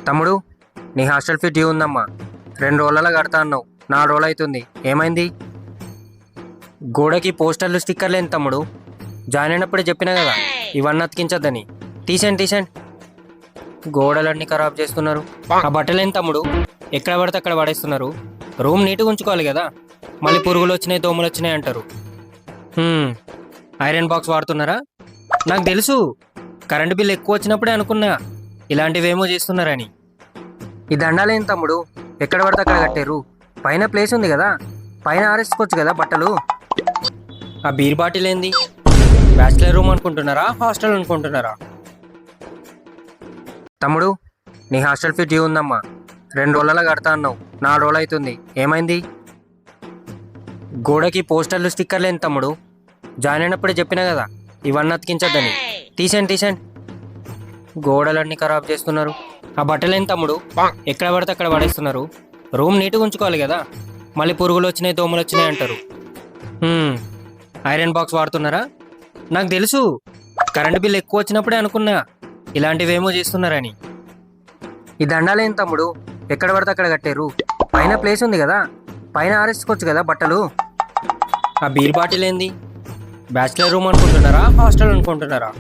తమ్ముడు, నీ hostel fee due ఉందమ్మా. 2 రోజులలో కడతా అన్నావు, 4 రోజులు అవుతుంది. ఏమైంది? గోడకి పోస్టర్లు స్టిక్కర్లు ఏంటి తమ్ముడు? జాయిన్ అయినప్పుడే చెప్పినా కదా ఇవన్నీ అతికించద్దని. తీసేయండి. గోడలన్నీ ఖరాబ్ చేస్తున్నారు. ఆ బట్టలు ఏంటి తమ్ముడు? ఎక్కడ పడితే అక్కడ పడేస్తున్నారు. రూమ్ నీట్గా ఉంచుకోవాలి కదా, మళ్ళీ పురుగులు వచ్చినాయి, దోమలు వచ్చినాయి అంటారు. ఐరన్ బాక్స్ వాడుతున్నారా? నాకు తెలుసు, కరెంటు బిల్ ఎక్కువ వచ్చినప్పుడే అనుకున్నా ఇలాంటివేమో చేస్తున్నారని. ఈ దండాలేం తమ్ముడు? ఎక్కడ పడితే అక్కడ కట్టారు. పైన ప్లేస్ ఉంది కదా, పైన ఆరేసుకోవచ్చు కదా బట్టలు. ఆ బీర్ బాటిల్ ఏంది? బ్యాచిలర్ రూమ్ అనుకుంటున్నారా, హాస్టల్ అనుకుంటున్నారా? తమ్ముడు, నీ హాస్టల్ ఫీ డ్యూ ఉందమ్మా. 2 రోజులలో కడతా అన్నావు, 4 రోజులు అవుతుంది. ఏమైంది? గోడకి పోస్టర్లు స్టిక్కర్లు ఏంటి తమ్ముడు? జాయిన్ అయినప్పుడే చెప్పినా కదా ఇవన్నీ అతికించద్దని. తీసేయండి. గోడలన్నీ ఖరాబ్ చేస్తున్నారు. ఆ బట్టలు ఏంటి తమ్ముడు? ఎక్కడ పడితే అక్కడ పడేస్తున్నారు. రూమ్ నీట్గా ఉంచుకోవాలి కదా, మళ్ళీ పురుగులు వచ్చినాయి, దోమలు వచ్చినాయి అంటారు. ఐరన్ బాక్స్ వాడుతున్నారా? నాకు తెలుసు, కరెంటు బిల్ ఎక్కువ వచ్చినప్పుడే అనుకున్నా ఇలాంటివేమో చేస్తున్నారని. ఈ దండాలేం తమ్ముడు? ఎక్కడ పడితే అక్కడ కట్టారు. పైన ప్లేస్ ఉంది కదా, పైన ఆరేసుకోవచ్చు కదా బట్టలు. ఆ బీర్ బాటిల్ ఏంది? బ్యాచిలర్ రూమ్ అనుకుంటున్నారా, హాస్టల్ అనుకుంటున్నారా?